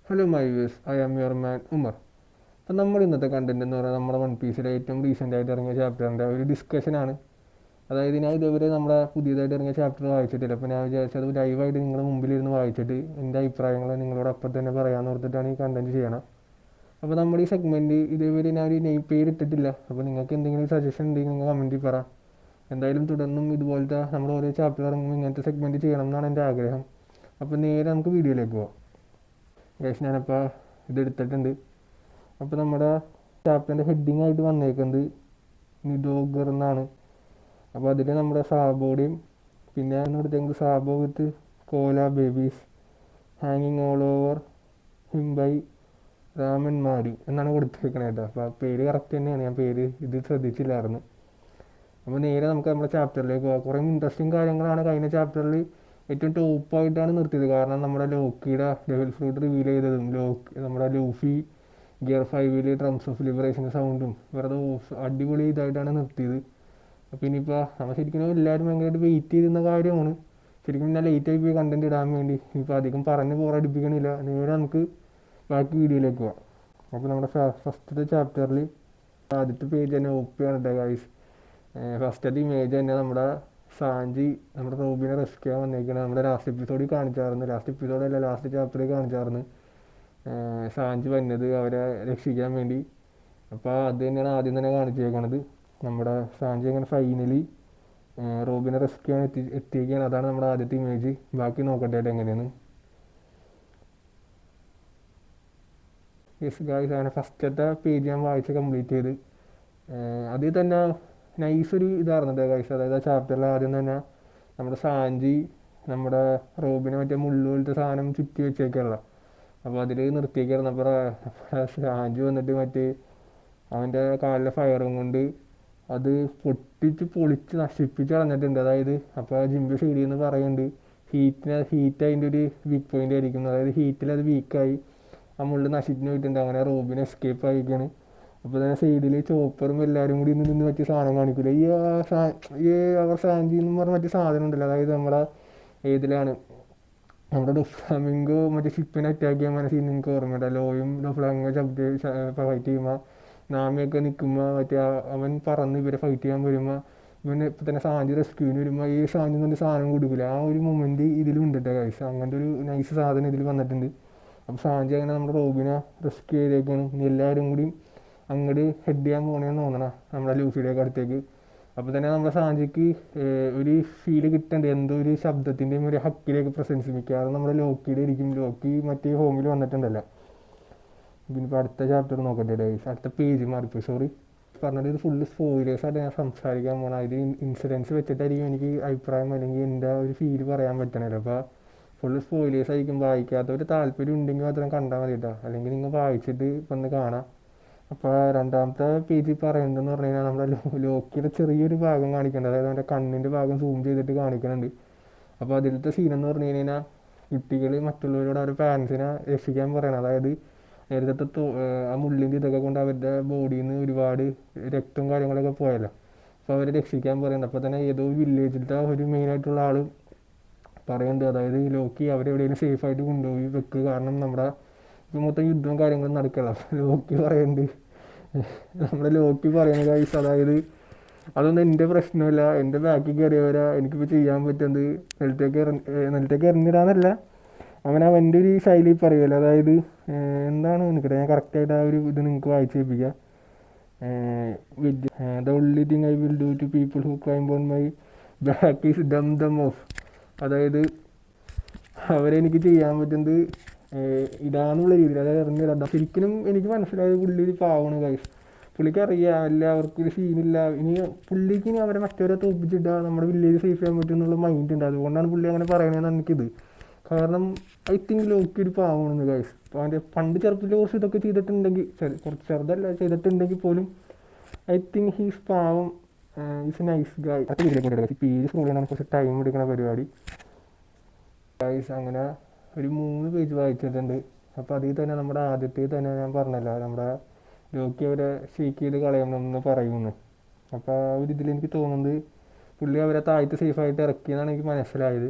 Hello my views, I am your man Umar. അപ്പം നമ്മൾ ഇന്നത്തെ കണ്ടന്റ് എന്ന് പറയുന്നത് നമ്മുടെ വൺ പീസിലെ ഏറ്റവും റീസെൻ്റ് ആയിട്ട് ഇറങ്ങിയ ചാപ്റ്ററിൻ്റെ ഒരു ഡിസ്കഷനാണ്. അതായത് ഞാൻ ഇതുവരെ നമ്മുടെ പുതിയതായിട്ട് ഇറങ്ങിയ ചാപ്റ്റർ വായിച്ചിട്ടില്ല. അപ്പോൾ ഞാൻ വിചാരിച്ചത് ലൈവായിട്ട് നിങ്ങളുടെ മുമ്പിലിരുന്ന് വായിച്ചിട്ട് എൻ്റെ അഭിപ്രായങ്ങൾ നിങ്ങളോട് അപ്പം തന്നെ പറയാമെന്ന് ഓർത്തിട്ടാണ് ഈ കണ്ടന്റ് ചെയ്യണം. അപ്പോൾ നമ്മുടെ ഈ സെഗ്മെൻറ്റ് ഇതേവരെ ഞാൻ ഒരു നെയിം പേരിട്ടിട്ടില്ല. അപ്പോൾ നിങ്ങൾക്ക് എന്തെങ്കിലും സജഷൻ ഉണ്ടെങ്കിൽ നിങ്ങൾ കമൻറ്റിൽ പറ. എന്തായാലും തുടർന്നും ഇതുപോലത്തെ നമ്മുടെ ഓരോ ചാപ്റ്റർ ഇറങ്ങുമ്പോൾ ഇങ്ങനത്തെ സെഗ്മെൻറ്റ് ചെയ്യണം എന്നാണ് എൻ്റെ ആഗ്രഹം. അപ്പോൾ നേരെ നമുക്ക് വീഡിയോയിലേക്ക് പോകാം. ഗൈസ്, ഞാനിപ്പോൾ ഇതെടുത്തിട്ടുണ്ട്. അപ്പോൾ നമ്മുടെ ചാപ്റ്ററിൻ്റെ ഹെഡിങ് ആയിട്ട് വന്നേക്കുന്നത് നിഡോഗർ എന്നാണ്. അപ്പോൾ അതിൽ നമ്മുടെ സാബോടെയും പിന്നെ എടുത്തെങ്കിൽ സാബോ വിത്ത് കോല ബേബീസ് ഹാങ്ങിങ് all over him by Raman Mari എന്നാണ് കൊടുത്തേക്കണത് കേട്ടോ. അപ്പോൾ ആ പേര് കറക്റ്റ് തന്നെയാണ്, ഞാൻ പേര് ഇത് ശ്രദ്ധിച്ചില്ലായിരുന്നു. അപ്പോൾ നേരെ നമുക്ക് നമ്മുടെ ചാപ്റ്ററിലേക്ക് പോകാം. കുറേ ഇൻട്രസ്റ്റിംഗ് കാര്യങ്ങളാണ് കഴിഞ്ഞ ചാപ്റ്ററിൽ ഏറ്റവും ടോപ്പായിട്ടാണ് നിർത്തിയത്. കാരണം നമ്മുടെ ലോക്കിയുടെ ഡെവിൽ ഫ്രൂട്ട് റിവീൽ ചെയ്തതും നമ്മുടെ Luffy gear 5 drums of liberation സൗണ്ടും വെറുതെ അടിപൊളി ഇതായിട്ടാണ് നിർത്തിയത്. അപ്പോൾ ഇനിയിപ്പോൾ നമ്മൾ ശരിക്കും എല്ലാവരും ഭയങ്കരമായിട്ട് വെയിറ്റ് ചെയ്തിരുന്ന കാര്യമാണ്. ശരിക്കും ഞാൻ ലേറ്റായി പോയി കണ്ടൻറ്റ് ഇടാൻ വേണ്ടി. ഇപ്പോൾ അധികം പറഞ്ഞ് ബോറടിപ്പിക്കണില്ല, നേരെ നമുക്ക് ബാക്കി വീഡിയോയിലേക്ക് പോകാം. അപ്പോൾ നമ്മുടെ ഫസ്റ്റത്തെ ചാപ്റ്ററിൽ ആദ്യത്തെ പേജ് തന്നെ ഒപ്പിയാണ് കേട്ടോ ഗൈസ്. ഫസ്റ്റത്തെ ഇമേജ് തന്നെ നമ്മുടെ സാഞ്ചി നമ്മുടെ റോബിനെ റെസ്ക്യൂ ചെയ്യാൻ വന്നേക്കണം. നമ്മുടെ ലാസ്റ്റ് എപ്പിസോഡിൽ കാണിച്ചായിരുന്നു, ലാസ്റ്റ് ചാപ്റ്ററിൽ കാണിച്ചായിരുന്നു സാഞ്ചി വന്നത് അവരെ രക്ഷിക്കാൻ വേണ്ടി. അപ്പോൾ അത് തന്നെയാണ് ആദ്യം തന്നെ കാണിച്ചേക്കണത്. നമ്മുടെ സാഞ്ചി അങ്ങനെ ഫൈനലി റോബിനെ റെസ്ക്യൂ ചെയ്യാൻ എത്തിയിരിക്കുകയാണ്. അതാണ് നമ്മുടെ ആദ്യത്തെ ഇമേജ്. ബാക്കി നോക്കട്ടെ എങ്ങനെയാണ്. യെസ് ഗായ്സ്, അങ്ങനെ ഫസ്റ്റത്തെ പേജ് ഞാൻ വായിച്ച് കംപ്ലീറ്റ് ചെയ്ത്. അതിൽ തന്നെ നൈസൊരു ഇതായിരുന്നുണ്ട് ഗൈസ്. അതായത് ആ ചാപ്റ്ററിൽ ആദ്യം തന്നെ നമ്മുടെ സാഞ്ചി നമ്മുടെ റോബിനെ മറ്റേ മുള്ളു പോലത്തെ സാധനം ചുറ്റി വെച്ചേക്കുള്ള. അപ്പോൾ അതിൽ നിർത്തിയേക്കായിരുന്നു. അപ്പോൾ സാഞ്ചി വന്നിട്ട് മറ്റേ അവൻ്റെ കാലിലെ ഫയറും കൊണ്ട് അത് പൊളിച്ച് നശിപ്പിച്ച് കളഞ്ഞിട്ടുണ്ട്. അതായത് അപ്പോൾ ജിംബി സൈഡിൽ നിന്ന് പറയുന്നുണ്ട് ഹീറ്റ് അതിൻ്റെ ഒരു വീക്ക് പോയിൻ്റ് ആയിരിക്കും. അതായത് ഹീറ്റിൽ അത് വീക്കായി ആ മുള്ളു നശിച്ചു പോയിട്ടുണ്ട്. അങ്ങനെ റോബിന് എസ്കേപ്പ് ആയിരിക്കുകയാണ്. അപ്പോൾ തന്നെ സൈഡിൽ ചോപ്പറും എല്ലാവരും കൂടി നിന്ന് മറ്റു സാധനം കാണിക്കില്ല. അവർ സാഞ്ചി എന്ന് പറഞ്ഞ മറ്റു സാധനം ഉണ്ടല്ലോ. അതായത് നമ്മുടെ ഏതിലാണ് നമ്മുടെ ഡൊഫ്ലാമിങ്കോ മറ്റേ ഷിപ്പിനെ അറ്റാക്ക് ചെയ്യാൻ മനസ്സിൽ നിങ്ങൾക്ക് ഓർമ്മയുണ്ട്. ലോയും ഡൊഫ്ലാമിങ്കോ ഫൈറ്റ് ചെയ്യുമ്പോൾ നാമിയൊക്കെ നിൽക്കുമ്പോൾ മറ്റേ അവൻ പറന്ന് ഇവരെ ഫൈറ്റ് ചെയ്യാൻ വരുമ്പോൾ ഇവന് ഇപ്പം തന്നെ സാഞ്ചി റെസ്ക്യൂവിന് വരുമ്പോൾ ഈ സാഞ്ചി കൊണ്ട് സാധനം കൊടുക്കില്ല. ആ ഒരു മൊമെൻറ്റ് ഇതിലുണ്ട് കേട്ടോ ഗൈസ്. അങ്ങനത്തെ ഒരു നൈസ് സാധനം ഇതിൽ വന്നിട്ടുണ്ട്. അപ്പോൾ സാഞ്ചി അങ്ങനെ നമ്മുടെ റോബിനെ റെസ്ക്യൂ ചെയ്തേക്കാണ്. ഇനി എല്ലാവരും കൂടി അങ്ങോട്ട് ഹെഡ് ചെയ്യാൻ പോകണമെന്ന് തോന്നണം നമ്മുടെ ലൂഫിയുടെയൊക്കെ അടുത്തേക്ക്. അപ്പോൾ തന്നെ നമ്മുടെ സാഞ്ചിക്ക് ഒരു ഫീല് കിട്ടേണ്ടത് എന്തോ ഒരു ശബ്ദത്തിൻ്റെയും ഒരു ഹക്കിലേക്ക് പ്രസൻസ് മിക്കാറും നമ്മുടെ ലോക്കിയുടെ ഇരിക്കും. ലോക്കി മറ്റേ ഹോമിൽ വന്നിട്ടുണ്ടല്ലോ. പിന്നെ ഇപ്പോൾ അടുത്ത ചാപ്റ്റർ നോക്കട്ടെ ഡേയ്സ്. അടുത്ത പേജ് മാറിപ്പോയി, സോറി. പറഞ്ഞത് ഇത് ഫുള്ള് സ്പോയിലേഴ്സായിട്ട് ഞാൻ സംസാരിക്കാൻ പോകണം. ഇത് ഇൻസിഡൻസ് വെച്ചിട്ടായിരിക്കും എനിക്ക് അഭിപ്രായം അല്ലെങ്കിൽ എൻ്റെ ഒരു ഫീല് പറയാൻ പറ്റണല്ലോ. അപ്പോൾ ഫുള്ള് സ്പോയിലേഴ്സ് ആയിരിക്കും. വായിക്കാത്തവർ താല്പര്യം ഉണ്ടെങ്കിൽ മാത്രം കണ്ടാൽ മതി കേട്ടോ, അല്ലെങ്കിൽ നിങ്ങൾ വായിച്ചിട്ട് ഇപ്പം ഒന്ന് കാണാം. അപ്പോൾ രണ്ടാമത്തെ പേജിൽ പറയുന്നതെന്ന് പറഞ്ഞു കഴിഞ്ഞാൽ നമ്മുടെ ലോക്കിയുടെ ചെറിയൊരു ഭാഗം കാണിക്കുന്നുണ്ട്. അതായത് അവൻ്റെ കണ്ണിൻ്റെ ഭാഗം സൂം ചെയ്തിട്ട് കാണിക്കുന്നുണ്ട്. അപ്പോൾ അതിലത്തെ സീനെന്ന് പറഞ്ഞു കഴിഞ്ഞാൽ കുട്ടികൾ മറ്റുള്ളവരോട് അവരുടെ പാരൻസിനെ രക്ഷിക്കാൻ പറയണം. അതായത് നേരത്തെ ആ മുള്ളിൻ്റെ ഇതൊക്കെ കൊണ്ട് അവരുടെ ബോഡിയിൽ നിന്ന് ഒരുപാട് രക്തവും കാര്യങ്ങളൊക്കെ പോയല്ലോ. അപ്പോൾ അവരെ രക്ഷിക്കാൻ പറയുന്നുണ്ട്. അപ്പോൾ തന്നെ ഏതോ വില്ലേജിലത്തെ ഒരു മെയിനായിട്ടുള്ള ആൾ പറയുന്നുണ്ട്, അതായത് ലോക്കി അവരെവിടെയെങ്കിലും സേഫായിട്ട് കൊണ്ടുപോയി വെക്കുക, കാരണം നമ്മുടെ ഇപ്പോൾ മൊത്തം യുദ്ധവും കാര്യങ്ങളും നടക്കുകയല്ല. ലോക്കി പറയുന്നുണ്ട് ഗൈസ്, അതായത് അതൊന്നും എൻ്റെ പ്രശ്നമില്ല, എൻ്റെ ബാക്കിൽ കയറിയവരാ, എനിക്കിപ്പോൾ ചെയ്യാൻ പറ്റുന്നത് നിലത്തേക്ക് എറിഞ്ഞിടാന്നല്ല, അവൻ്റെ ഒരു ശൈലി പറയുമല്ലോ. അതായത് എന്താണ് നിൽക്കട്ടെ, ഞാൻ കറക്റ്റായിട്ട് ആ ഒരു ഇത് നിങ്ങൾക്ക് വായിച്ച് കേൾപ്പിക്കാം. The only thing I will do to people who climb on my back is them off. അതായത് അവരെനിക്ക് ചെയ്യാൻ പറ്റുന്നത് ഇതാന്നുള്ള രീതിയിൽ, അതായത് ഇറങ്ങിയിടാം. ശരിക്കും എനിക്ക് മനസ്സിലായത് പുള്ളി ഒരു പാവമാണ് ഗൈസ്. പുള്ളിക്ക് അറിയാം എല്ലാവർക്കും ഒരു സീനില്ല, ഇനി പുള്ളിക്ക് ഇനി അവരെ മറ്റവരെ തോപ്പിച്ചിട്ടാൽ നമ്മുടെ വില്ലേജ് സേഫ് ചെയ്യാൻ പറ്റും എന്നുള്ള മൈൻഡ് ഉണ്ട്. അതുകൊണ്ടാണ് പുള്ളി അങ്ങനെ പറയണതെന്ന് എനിക്കിത്. കാരണം ഐ തിങ്ക് ലോക്കി ഒരു പാവമാണെന്ന് ഗൈസ്. അപ്പോൾ അവൻ്റെ പണ്ട് ചെറുപ്പത്തിൽ കുറച്ച് ഇതൊക്കെ ചെയ്തിട്ടുണ്ടെങ്കിൽ, കുറച്ച് ചെറുതല്ല ചെയ്തിട്ടുണ്ടെങ്കിൽ പോലും ഐ തിങ്ക് ഹീസ് പാവം, ഈസ് എ നൈസ് ഗായ്. അടുത്ത രീതിയിലേക്ക് കൊണ്ടുവരാം. പേജ് സ്ക്രോൾ ചെയ്യാൻ കുറച്ച് ടൈം എടുക്കുന്ന പരിപാടി ഗൈസ്. അങ്ങനെ ഒരു 3 പേജ് വായിച്ചിട്ടുണ്ട്. അപ്പോൾ അതിൽ തന്നെ നമ്മുടെ ആദ്യത്തെ തന്നെ ഞാൻ പറഞ്ഞല്ലോ, നമ്മുടെ ലോക്കി അവരെ ഷേക്ക് ചെയ്ത് കളയണമെന്ന് പറയുന്നു. അപ്പോൾ ആ ഒരു ഇതിൽ എനിക്ക് തോന്നുന്നത് പുള്ളി അവരെ താഴ്ത്ത് സേഫായിട്ട് ഇറക്കിയെന്നാണ് എനിക്ക് മനസ്സിലായത്.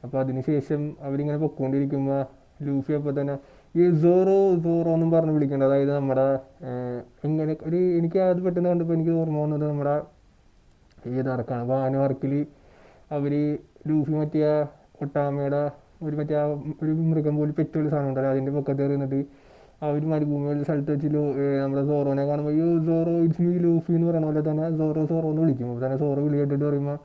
അപ്പോൾ അതിന് ശേഷം അവരിങ്ങനെ പൊയ്ക്കൊണ്ടിരിക്കുമ്പോൾ ലൂഫി അപ്പോൾ തന്നെ ഈ സോറോ സോറോ എന്നും പറഞ്ഞ് വിളിക്കേണ്ടത്, അതായത് നമ്മുടെ എങ്ങനെ ഒരു എനിക്ക് അത് പെട്ടെന്ന് കണ്ടപ്പോൾ എനിക്ക് ഓർമ്മ വന്നത് നമ്മുടെ ഏത് ആർക്കാണ് വാനോ ആർക്കിൽ അവർ ലൂഫി മറ്റേ ഒട്ടാമയുടെ ഒരു മറ്റേ ഒരു മൃഗം പോലെ പെറ്റുള്ള സാധനം ഉണ്ടല്ലോ, അതിൻ്റെ പൊക്കത്ത് എറിയുന്നിട്ട് ആ ഒരു മരുഭൂമിയുള്ള സ്ഥലത്ത് വെച്ച് നമ്മുടെ സോറോനെ കാണുമ്പോൾ ഈ സോറോ ഇറ്റ്സ് മീ ലൂഫി എന്ന് പറയുന്ന പോലെ തന്നെ സോറോ സോറോ എന്ന് വിളിക്കും. അപ്പോൾ തന്നെ സോറോ വിളി കേട്ടിട്ട് പറയുമ്പോൾ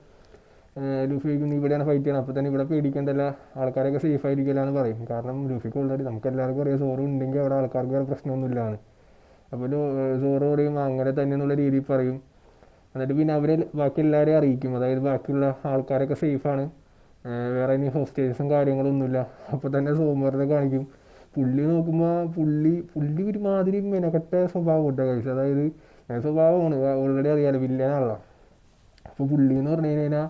ലൂഫി ചോദിക്കുന്നു ഇവിടെയാണ് ഫൈറ്റ് ചെയ്യണം, അപ്പോൾ തന്നെ ഇവിടെ പേടിക്കേണ്ടല്ല, ആൾക്കാരൊക്കെ സേഫ് ആയിരിക്കില്ല എന്ന് പറയും. കാരണം ലൂഫിക്ക് ഓൾറെഡി നമുക്ക് എല്ലാവർക്കും അറിയാം സോറോ ഉണ്ടെങ്കിൽ അവിടെ ആൾക്കാർക്ക് വേറെ പ്രശ്നമൊന്നുമില്ലാണ്. അപ്പോൾ സോറോ പറയും അങ്ങനെ തന്നെ എന്നുള്ള രീതിയിൽ പറയും. എന്നിട്ട് പിന്നെ അവരെ ബാക്കി എല്ലാവരെയും അറിയിക്കും, അതായത് ബാക്കിയുള്ള ആൾക്കാരൊക്കെ സേഫാണ്, വേറെ ഇനി ഹോസ്റ്റേജസും കാര്യങ്ങളൊന്നുമില്ല. അപ്പോൾ തന്നെ സോമറിനെ കാണിക്കും. പുള്ളി നോക്കുമ്പോൾ പുള്ളി ഒരുമാതിരി മെനക്കെട്ട സ്വഭാവം ഉണ്ട് കഴിച്ചു, അതായത് സ്വഭാവമാണ് ഓൾറെഡി അറിയാലോ വില്ലനാണല്ലോ. അപ്പോൾ പുള്ളി എന്ന് പറഞ്ഞു കഴിഞ്ഞാൽ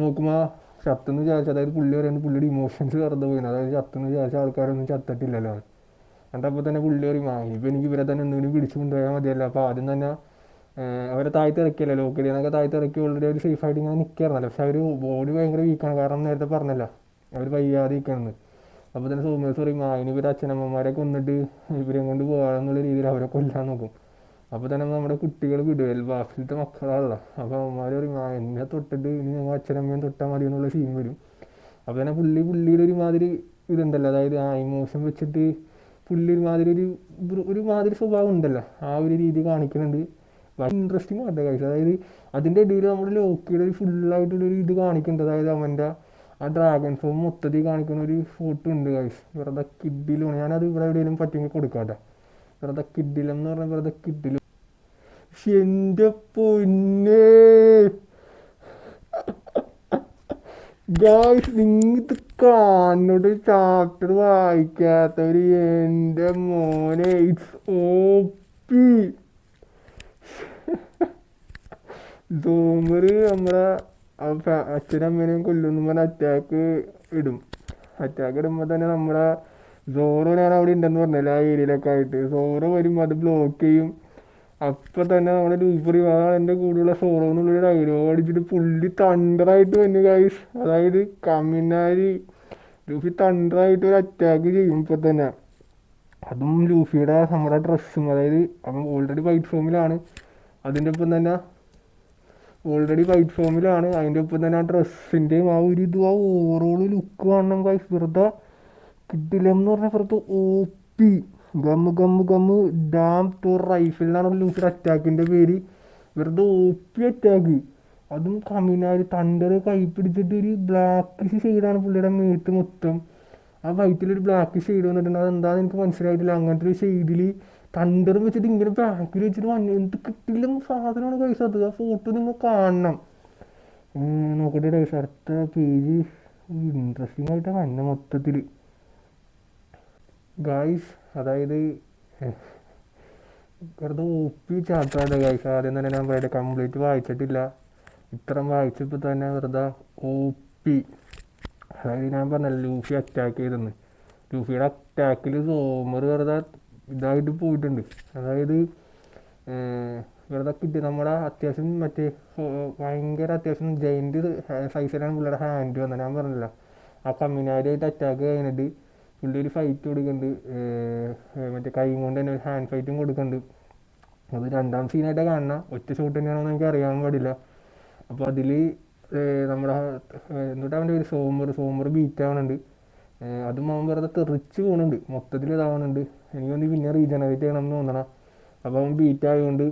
നോക്കുമ്പോൾ ചത്തെന്ന് വിചാരിച്ചു, അതായത് പുള്ളി പറയുന്നത് പുള്ളിയുടെ ഇമോഷൻസ് വെറുതെ പോയിരുന്നു, അതായത് ചത്തെന്ന് വിചാരിച്ച ആൾക്കാരൊന്നും ചത്തിട്ടില്ലല്ലോ. എന്നിട്ട് അപ്പോൾ തന്നെ പുള്ളി പറയും ഇനിയിപ്പോൾ എനിക്ക് ഇവരെ തന്നെ എന്തെങ്കിലും പിടിച്ചു കൊണ്ടുപോയാൽ മതിയല്ലോ. അപ്പോൾ ആദ്യം തന്നെ അവരെ താഴ്ത്തി ഇറക്കിയല്ലോ, ലോക്കലിന്നൊക്കെ താഴ്ത്തി ഇറക്കി ഓൾറെഡി അവർ സേഫായിട്ട് ഇങ്ങനെ നിൽക്കായിരുന്നല്ലോ. പക്ഷെ അവർ ബോഡി ഭയങ്കര വീക്കാണ്, കാരണം നേരത്തെ പറഞ്ഞല്ലോ അവർ വയ്യാതെ നിൽക്കണമെന്ന്. അപ്പോൾ തന്നെ സോമേഴ്സ് പറയും ഇനി ഇവർ അച്ഛനമ്മമാരെ കൊന്നിട്ട് ഇവരെ കൊണ്ട് പോകാമെന്നുള്ള രീതിയിൽ അവരെ കൊല്ലാൻ നോക്കും. അപ്പോൾ തന്നെ നമ്മുടെ കുട്ടികൾ വിടും, ബാഫിലത്തെ മക്കളാണല്ലോ. അപ്പോൾ അമ്മമാർ പറയും എന്നെ തൊട്ടിട്ട് ഇനി ഞങ്ങൾ അച്ഛനമ്മയും തൊട്ടാൽ മതി എന്നുള്ള സീൻ വരും. അപ്പോൾ തന്നെ പുള്ളിയുടെ ഒരുമാതിരി ഇതുണ്ടല്ലോ, അതായത് ഇമോഷൻ വെച്ചിട്ട് പുള്ളി ഒരുമാതിരി സ്വഭാവം ഉണ്ടല്ലോ, ആ ഒരു രീതി കാണിക്കുന്നുണ്ട്. ഇൻട്രസ്റ്റിംഗ് ആയിട്ട് കഴിച്ചു, അതായത് അതിൻ്റെ ഇടയിൽ നമ്മുടെ ലോക്കിയുടെ ഒരു ഫുള്ളായിട്ടുള്ളൊരു ഇത് കാണിക്കുന്നുണ്ട്, അതായത് അവൻ്റെ ആ ഡ്രാഗൺ ഫോം മൊത്തത്തിൽ കാണിക്കുന്ന ഒരു ഫോട്ടോ ഉണ്ട് ഗൈസ്. വെറുതെ കിഡിലാണ്, ഞാനത് ഇവിടെ എവിടെയെങ്കിലും പറ്റുമെങ്കിൽ കൊടുക്കാട്ടെ. വെറുതെ കിഡിലം എന്ന് പറഞ്ഞാൽ വെറുതെ കിഡിലും. എൻ്റെ പൊന്നേ ഗൈസ്, നിങ്ങൾക്ക് കാണുന്നൊരു ചാപ്റ്റർ വായിക്കാത്തവര് എൻ്റെ മോനെ ഇറ്റ്സ് ഓപ്പി. സോമറ് നമ്മളെ അച്ഛനമ്മേനെയും കൊല്ലുന്നു പറഞ്ഞ അറ്റാക്ക് ഇടുമ്പോൾ തന്നെ നമ്മുടെ സോറോ ഞാൻ അവിടെ ഉണ്ടെന്ന് പറഞ്ഞല്ലോ ആ ഏരിയയിലൊക്കെ ആയിട്ട്. സോറോ വരും, അത് ബ്ലോക്ക് ചെയ്യും. അപ്പം തന്നെ നമ്മുടെ ലൂഫറി എൻ്റെ കൂടെയുള്ള സോറോ എന്നുള്ളൊരു ഡയലോഗ് അടിച്ചിട്ട് പുള്ളി തണ്ടറായിട്ട് വന്നു ഗൈസ്. അതായത് കമ്മിനാരി ലൂഫി തണ്ടറായിട്ട് ഒരു അറ്റാക്ക് ചെയ്യും ഇപ്പം തന്നെ. അതും ലൂഫിയുടെ നമ്മുടെ ഡ്രസ്സും, അതായത് അവൻ ഓൾറെഡി വൈറ്റ് ഫോമിലാണ്, അതിൻ്റെ ഒപ്പം തന്നെ അതിൻ്റെ ഒപ്പം തന്നെ ആ ഡ്രസ്സിൻ്റെയും ആ ഒരു ഇത് ആ ഓവറോൾ ലുക്ക് കാണണം ഗൈസ്. വെറുതെ കിഡിലം എന്ന് പറഞ്ഞാൽ വെറുതെ ഓപ്പി ഗമ്മ് ഡാം ടു റൈഫിൾ എന്നാണ് ലൂഫിയുടെ അറ്റാക്കിൻ്റെ പേര്. വെറുതെ ഓപ്പി അറ്റാക്ക്, അതും കമ്മിനാരി തണ്ടർ കൈ പിടിച്ചിട്ട് ഒരു ബ്ലാക്ക് ഷെയ്ഡാണ് പുള്ളിയുടെ മേത്ത് മൊത്തം. ആ വൈറ്റിലൊരു ബ്ലാക്ക് ഷെയ്ഡ് വന്നിട്ടുണ്ട്, അതെന്താണെന്ന് എനിക്ക് മനസ്സിലായിട്ടില്ല. അങ്ങനത്തെ ഒരു ഷെയ്ഡിൽ തണ്ടർ വെച്ചിട്ട് ഇങ്ങനെ ബാക്കിൽ വെച്ചിട്ട് എന്ത് കിട്ടില്ല സാധനമാണ് കൈസ് അത്. ആ ഫോട്ടോ നിങ്ങൾ കാണണം. നോക്കട്ടെ കൈസ്, അടുത്ത പേജ് ഇൻട്രസ്റ്റിംഗ് ആയിട്ട് തന്നെ മൊത്തത്തിൽ ഗൈസ്. അതായത് വെറുതെ ഒപ്പി ചാട്ടാതെ ഗൈസ്. ആദ്യം തന്നെ ഞാൻ പറയട്ടെ, കംപ്ലീറ്റ് വായിച്ചിട്ടില്ല, ഇത്രയും വായിച്ചപ്പോൾ തന്നെ വെറുതെ ഒപ്പി. അതായത് ഞാൻ പറഞ്ഞല്ലോ ലൂഫി അറ്റാക്ക് ചെയ്തെന്ന്, ലൂഫിയുടെ അറ്റാക്കിൽ സോമർ വെറുതെ ഇതായിട്ട് പോയിട്ടുണ്ട്. അതായത് വെറുതെ കിട്ടി നമ്മുടെ അത്യാവശ്യം ഭയങ്കര അത്യാവശ്യം ജയിൻ്റ് സൈസിലാണ് പുള്ളിയുടെ ഹാൻഡ് വന്നത്. ഞാൻ പറഞ്ഞില്ല ആ കമ്മിനാരിയായിട്ട് അറ്റാക്ക് കഴിഞ്ഞിട്ട് പുള്ളി ഒരു ഫൈറ്റ് കൊടുക്കുന്നുണ്ട്, കൈ കൊണ്ട് തന്നെ ഒരു ഹാൻഡ് ഫൈറ്റും കൊടുക്കുന്നുണ്ട്. അത് രണ്ടാം സീനായിട്ട് കാണണം, ഒറ്റ ഷോട്ട് തന്നെയാണെന്ന് എനിക്ക് അറിയാൻ പാടില്ല. അപ്പോൾ അതിൽ നമ്മുടെ എന്നിട്ട് അവൻ്റെ ഒരു സോമർ ബീറ്റ് ആവുന്നുണ്ട്, അതും അവൻ വെറുതെ തെറിച്ച് പോകുന്നുണ്ട്, മൊത്തത്തിൽ ഇതാവുന്നുണ്ട്. എനിക്കൊന്ന് പിന്നെ റീജനറേറ്റ് ചെയ്യണം എന്ന് തോന്നണം. അപ്പോൾ അവൻ ബീറ്റ് ആയതുകൊണ്ട്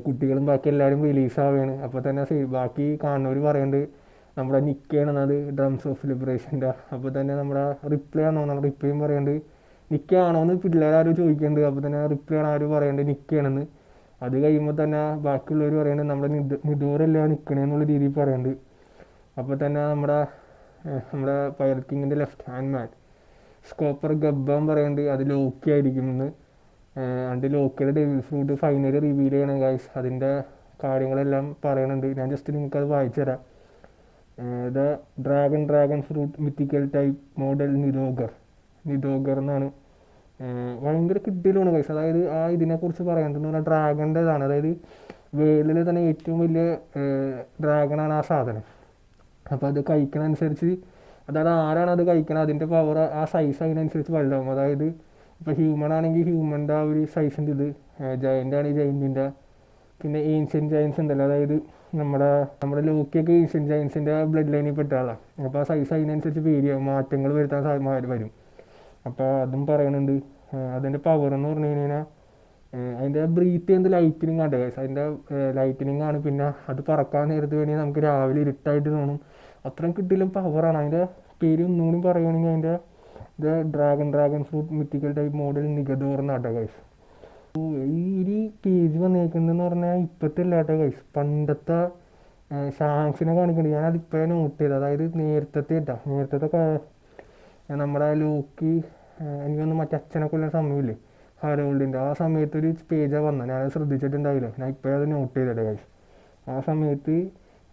കുട്ടികളും ബാക്കി എല്ലാവരും റിലീസ് ആവുകയാണ്. അപ്പോൾ തന്നെ ബാക്കി കാണുന്നവർ പറയുന്നുണ്ട് നമ്മുടെ നിക്കയാണെന്നത് ഡ്രംസ് ഓഫ് ലിബറേഷൻ്റെ. അപ്പോൾ തന്നെ നമ്മുടെ റിപ്ലൈ ആണോ റിപ്ലൈയും പറയുന്നുണ്ട് നിക്കയാണോ എന്ന് പിള്ളേരാരും ചോദിക്കുന്നുണ്ട്. അപ്പോൾ തന്നെ റിപ്ലൈ ആണ് ആരും പറയുന്നുണ്ട് നിക്കയാണെന്ന്. അത് കഴിയുമ്പോൾ തന്നെ ബാക്കിയുള്ളവർ പറയുന്നുണ്ട് നമ്മുടെ നിഡോറല്ല നിൽക്കണേന്നുള്ള രീതിയിൽ പറയുന്നുണ്ട്. അപ്പോൾ തന്നെ നമ്മുടെ പൈററ്റ് കിങ്ങിൻ്റെ left hand man Scopper Gaban പറയുന്നുണ്ട് അത് ലോക്കി ആയിരിക്കുമെന്ന്. അതിൻ്റെ ലോക്കിയുടെ ഡെവിൾ ഫ്രൂട്ട് ഫൈനലി റിവീൽ ചെയ്യണം ഗൈസ്. അതിൻ്റെ കാര്യങ്ങളെല്ലാം പറയുന്നുണ്ട്, ഞാൻ ജസ്റ്റ് നിങ്ങൾക്കത് വായിച്ചു തരാം. The dragon fruit mythical type model Nidhoggr എന്നാണ്. ഭയങ്കര കിഡിലാണ് ഗൈസ്. അതായത് ആ ഇതിനെക്കുറിച്ച് പറയുന്നുണ്ടെന്ന് പറഞ്ഞാൽ ഡ്രാഗൻ്റെതാണ്, അതായത് വേൾഡിൽ തന്നെ ഏറ്റവും വലിയ ഡ്രാഗണാണ് ആ സാധനം. അപ്പോൾ അത് കഴിക്കണനുസരിച്ച് അതായത് ആരാണ് അത് കഴിക്കണം അതിൻ്റെ പവർ ആ സൈസ് അതിനനുസരിച്ച് വലുതാവും. അതായത് ഇപ്പോൾ ഹ്യൂമൺ ആണെങ്കിൽ ഹ്യൂമൻ്റെ ആ ഒരു സൈസിൻ്റെ ഇത്, ജയൻ്റ് ആണെങ്കിൽ ജയൻറ്റിൻ്റെ, പിന്നെ ഏൻഷ്യൻ ജയൻസ് ഉണ്ടല്ലോ, അതായത് നമ്മുടെ നമ്മുടെ ലോക്കിയൊക്കെ ഏൻഷ്യൻ ജയൻസിൻ്റെ ബ്ലഡ് ലൈനിൽ പെട്ട ആളാണ്. അപ്പോൾ ആ സൈസ് അതിനനുസരിച്ച് മാറ്റങ്ങൾ വരുത്താൻ വരും. അപ്പോൾ അതും പറയുന്നുണ്ട്. അതിൻ്റെ പവർ എന്ന് പറഞ്ഞു കഴിഞ്ഞാൽ അതിൻ്റെ ബ്രീത്ത് ചെയ്യുന്നത് ലൈറ്റനിങ് ആണ് ഗൈസ്. അതിൻ്റെ ലൈറ്റനിങ് ആണ്. പിന്നെ അത് പറക്കാൻ നേരത്ത് വേണമെങ്കിൽ നമുക്ക് രാവിലെ ഇരുട്ടായിട്ട് തോന്നും. അത്രയും കിട്ടിയാലും പവറാണ്. അതിൻ്റെ പേര് ഒന്നുകൂടി പറയുകയാണെങ്കിൽ അതിൻ്റെ ഇത് dragon fruit mythical type model Nidhoggr എന്നാട്ടോ ഗൈസ്. ഈ ഒരു പേജ് വന്നേക്കുന്നതെന്ന് പറഞ്ഞാൽ ഇപ്പോഴത്തെ അല്ലാട്ടോ ഗൈസ്, പണ്ടത്തെ ഷാങ്സിനെ കാണിക്കുന്നുണ്ട്. ഞാനത് ഇപ്പോഴാണ് നോട്ട് ചെയ്തത്. അതായത് നേരത്തെ നമ്മുടെ ലോക്കി എനിക്കൊന്ന് മറ്റേ അച്ഛനെ കൊല്ലുന്ന സമയമില്ലേ, ഹാരോൾഡിൻ്റെ, ആ സമയത്ത് ഒരു പേജാണ് വന്നത്. ഞാനത് ശ്രദ്ധിച്ചിട്ടുണ്ടായില്ല. ഞാൻ ഇപ്പോഴത് നോട്ട് ചെയ്തത് ഗൈസ്. ആ സമയത്ത്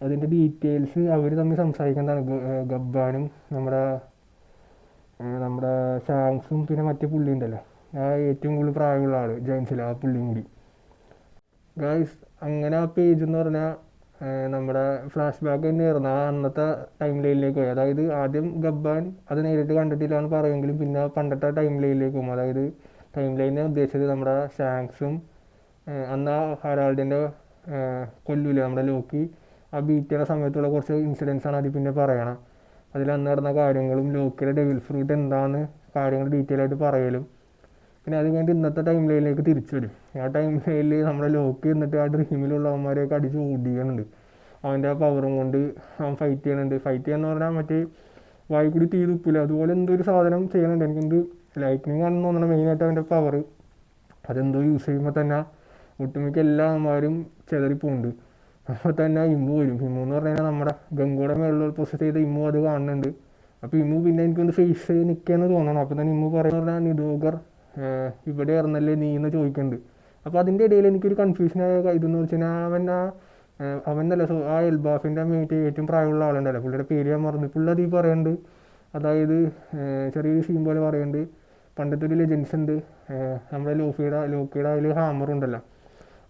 അതിൻ്റെ ഡീറ്റെയിൽസ് അവർ തമ്മിൽ സംസാരിക്കുന്നതാണ്. ഗബ്ബാനും നമ്മുടെ ഷാങ്സും പിന്നെ മറ്റേ പുള്ളി ഉണ്ടല്ലോ, ആ ഏറ്റവും കൂടുതൽ പ്രായമുള്ള ആൾ ജെയിംസിൽ, ആ പുള്ളിയും കൂടി ഗൈസ്. അങ്ങനെ ആ പേജ് എന്ന് പറഞ്ഞാൽ നമ്മുടെ ഫ്ലാഷ് ബാക്ക് തന്നെയായിരുന്നു. ആ അന്നത്തെ ടൈം ലൈനിലേക്ക് പോയി. അതായത് ആദ്യം ഗബ്ബാൻ അത് നേരിട്ട് കണ്ടിട്ടില്ല എന്ന് പറയുമെങ്കിലും പിന്നെ പണ്ടത്തെ ടൈം ലൈനിലേക്ക് പോകും. അതായത് ടൈം ലൈനെ ഉദ്ദേശിച്ചത് നമ്മുടെ ഷാങ്സും അന്ന് ആ ഹെറാൾഡിൻ്റെ കൊല്ലൂല നമ്മുടെ ലോക്കി ആ ബീറ്റ് ചെയ്യുന്ന സമയത്തുള്ള കുറച്ച് ഇൻസിഡൻസാണ് അതിൽ പിന്നെ പറയണം. അതിൽ അന്ന് നടന്ന കാര്യങ്ങളും ലോക്കിയുടെ ഡെവിൽ ഫ്രൂട്ട് എന്താണെന്ന് കാര്യങ്ങൾ ഡീറ്റെയിൽ ആയിട്ട് പറയലും. പിന്നെ അത് കഴിഞ്ഞിട്ട് ഇന്നത്തെ ടൈം ലൈനിലേക്ക് തിരിച്ചു വരും. ആ ടൈം ലൈനിൽ നമ്മുടെ ലോക്കി എന്നിട്ട് ആ ഡ്രീമിലുള്ളവന്മാരെയൊക്കെ അടിച്ച് ഓടിക്കുന്നുണ്ട്. അവൻ്റെ ആ പവറും കൊണ്ട് അവൻ ഫൈറ്റ് ചെയ്യുന്നുണ്ട്. ഫൈറ്റ് ചെയ്യാന്ന് പറഞ്ഞാൽ മറ്റേ വായി കൂടി തീ തുപ്പില്ല, അതുപോലെ എന്തോ ഒരു സാധനം ചെയ്യുന്നുണ്ട്. എനിക്കെന്ത് ലൈറ്റ്നിങ് ആണെന്ന് തോന്നണം മെയിനായിട്ട് അവൻ്റെ പവർ. അതെന്തോ യൂസ് ചെയ്യുമ്പോൾ തന്നെ ഒട്ടുമിക്ക എല്ലാവന്മാരും ചെതറിപ്പോണ്ട്. അപ്പോൾ തന്നെ ഇമ്മു വരും. ഇമ്മു എന്ന് പറഞ്ഞു കഴിഞ്ഞാൽ നമ്മുടെ ഗംഗയുടെ മേളിൽ പൊസസ് ചെയ്ത ഇമ്മു അത് കാണുന്നുണ്ട്. അപ്പോൾ ഇമ്മു പിന്നെ എനിക്കൊന്ന് ഫേസ് നിൽക്കുകയെന്ന് തോന്നണം. അപ്പോൾ തന്നെ ഇമ്മു പറയുന്ന പറഞ്ഞാൽ നിഡോഗർ ഇവിടെ ഇറന്നല്ലേ നീ എന്ന് ചോദിക്കുന്നുണ്ട്. അപ്പോൾ അതിൻ്റെ ഇടയിൽ എനിക്കൊരു കൺഫ്യൂഷനായ ഇതെന്ന് വെച്ച് കഴിഞ്ഞാൽ അവനല്ല ആ എൽബാഫിൻ്റെ ഏറ്റവും പ്രായമുള്ള ആളുണ്ടല്ലോ, പുള്ളിയുടെ പേര് ഞാൻ മറന്നു. പുള്ളി അത് ഈ പറയുന്നുണ്ട്. അതായത് ചെറിയൊരു സീൻ പോലെ പറയുന്നുണ്ട്. പണ്ടത്തെ ഒരു ലെജൻസ് ഉണ്ട് നമ്മുടെ ലോക്കിയുടെ അതിൽ ഹാമറുണ്ടല്ലോ,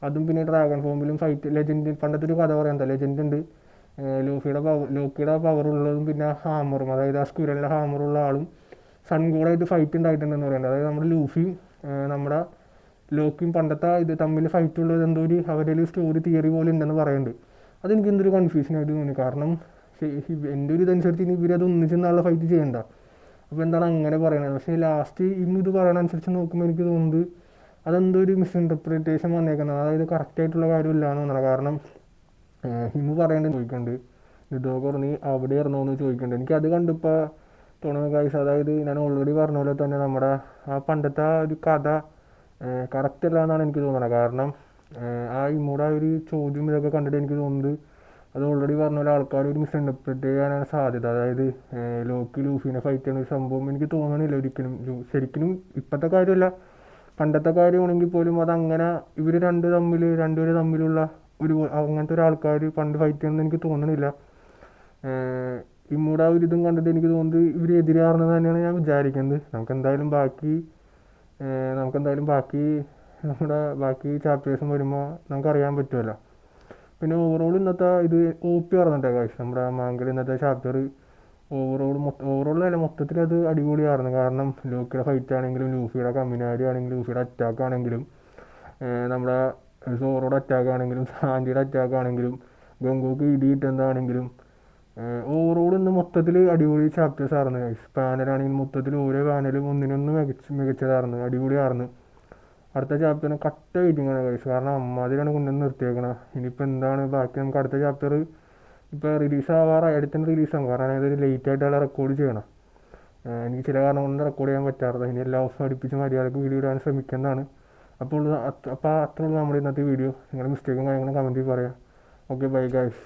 അതും പിന്നെ ഡ്രാഗൺ ഫോമിലും ഫൈറ്റ് ലെജൻഡ് പണ്ടത്തെ ഒരു കഥ പറയണ്ട ലെജൻഡ് ഉണ്ട്. ലോക്കിയുടെ പവറുള്ളതും പിന്നെ ഹാമറും, അതായത് ആ സ്ക്വിരലിൻ്റെ ഹാമറുള്ള ആളും സൺഗോളായിട്ട് ഫൈറ്റ് ഉണ്ടായിട്ടുണ്ടെന്ന് പറയുന്നത്. അതായത് നമ്മുടെ ലൂഫിയും നമ്മുടെ ലോക്കിയും പണ്ടത്തെ ഇത് തമ്മിൽ ഫൈറ്റ് ഉള്ളത് എന്തോ ഒരു അവരുടെ ഒരു സ്റ്റോറി തിയറി പോലെ ഉണ്ടെന്ന് പറയുന്നുണ്ട്. അതെനിക്ക് എന്തൊരു കൺഫ്യൂഷനായിട്ട് തോന്നി. കാരണം എൻ്റെ ഒരു ഇതനുസരിച്ച് ഇനി ഇവരത് ഒന്നിച്ചെന്നുള്ള ഫൈറ്റ് ചെയ്യണ്ട. അപ്പോൾ എന്താണ് അങ്ങനെ പറയണത്. പക്ഷേ ലാസ്റ്റ് ഇത് പറയണ അനുസരിച്ച് നോക്കുമ്പോൾ എനിക്ക് തോന്നുന്നത് അതെന്തോ ഒരു മിസ്ഇൻറ്റർപ്രിറ്റേഷൻ വന്നേക്കുന്നത്. അതായത് കറക്റ്റായിട്ടുള്ള കാര്യമില്ല എന്ന് തോന്നണം. കാരണം ഹിമു പറയേണ്ടത് ചോദിക്കുന്നുണ്ട്, നിഡോഗർ നീ അവിടെ ഇറന്നോ എന്ന് ചോദിക്കുന്നുണ്ട്. എനിക്കത് കണ്ടിപ്പോൾ തോന്നുന്ന കാര്യം, അതായത് ഞാൻ ഓൾറെഡി പറഞ്ഞ പോലെ തന്നെ നമ്മുടെ ആ പണ്ടത്തെ ഒരു കഥ കറക്റ്റ് അല്ല എന്നാണ് എനിക്ക് തോന്നുന്നത്. കാരണം ആ ഇമ്മൂടെ ഒരു ചോദ്യം ഇതൊക്കെ കണ്ടിട്ട് എനിക്ക് തോന്നുന്നത് അത് ഓൾറെഡി പറഞ്ഞ പോലെ ആൾക്കാർ ഒരു മിസ്ഇൻറ്റർപ്രിറ്റ് ചെയ്യാനാണ് സാധ്യത. അതായത് ലോക്കി ലൂഫിനെ ഫൈറ്റ് ചെയ്യുന്ന ഒരു സംഭവം എനിക്ക് തോന്നണില്ല ഒരിക്കലും. ശരിക്കും ഇപ്പോഴത്തെ കാര്യമല്ല, പണ്ടത്തെ കാര്യമാണെങ്കിൽ പോലും അതങ്ങനെ ഇവർ രണ്ടുപേര് തമ്മിലുള്ള അങ്ങനത്തെ ഒരാൾക്കാർ പണ്ട് ഫൈറ്റ് ചെയ്യണമെന്ന് എനിക്ക് തോന്നണില്ല. ഇമ്മൂടെ ഒരു ഇതും കണ്ടിട്ട് എനിക്ക് തോന്നുന്നത് ഇവർ എതിരാണെന്ന് തന്നെയാണ് ഞാൻ വിചാരിക്കുന്നത്. നമുക്കെന്തായാലും നമ്മുടെ ബാക്കി ചാപ്റ്റേഴ്സും വരുമ്പോൾ നമുക്കറിയാൻ പറ്റുമല്ലോ. പിന്നെ ഓവറോൾ ഇന്നത്തെ ഇത് OP ആയിരുന്നുണ്ട് കാശ്. നമ്മുടെ മാങ്കൽ ഇന്നത്തെ ചാപ്റ്റർ ഓവറോളല്ല മൊത്തത്തിൽ അത് അടിപൊളിയായിരുന്നു. കാരണം ലോക്കിയുടെ ഫൈറ്റ് ആണെങ്കിലും ലൂഫിയുടെ കമ്മിനാരി ആണെങ്കിലും ലൂഫിയുടെ അറ്റാക്ക് ആണെങ്കിലും നമ്മുടെ സോറോയുടെ അറ്റാക്ക് ആണെങ്കിലും സാൻഡിയുടെ അറ്റാക്ക് ആണെങ്കിലും ഗംഗോക്ക് ഇടിയിട്ടെന്താണെങ്കിലും ഓവറോൾ ഇന്ന് മൊത്തത്തിൽ അടിപൊളി ചാപ്റ്റേഴ്സ് ആയിരുന്നു. പാനലാണെങ്കിൽ മൊത്തത്തിൽ ഓരോ പാനലും ഒന്നിനൊന്ന് മികച്ചതായിരുന്നു, അടിപൊളിയായിരുന്നു. അടുത്ത ചാപ്റ്ററിന് കട്ട വെയിറ്റിംഗ് ആണ് ഗൈസ്. കാരണം അമ്മാതിരാണ് കൊണ്ടുവന്ന് നിർത്തിയേക്കണം. ഇനിയിപ്പോൾ എന്താണ് ബാക്കി നമുക്ക് അടുത്ത ചാപ്റ്റർ ഇപ്പോൾ അടുത്തന്നെ റിലീസാകും. കാരണം അതൊരു ലേറ്റായിട്ടാണ് റെക്കോർഡ് ചെയ്യണം. എനിക്ക് ചില കാരണം കൊണ്ട് റെക്കോർഡ് ചെയ്യാൻ പറ്റാറില്ല. ഇനി എല്ലാ ദിവസവും അടുപ്പിച്ച് മര്യാദക്ക് വീഡിയോ ഇടാൻ ശ്രമിക്കുന്നതാണ്. അപ്പോൾ അത്രയുള്ളൂ നമ്മുടെ ഇന്നത്തെ വീഡിയോ. നിങ്ങളുടെ മിസ്റ്റേക്കും കാര്യങ്ങളും കമൻറ്റിൽ പറയാം. Okay bye guys.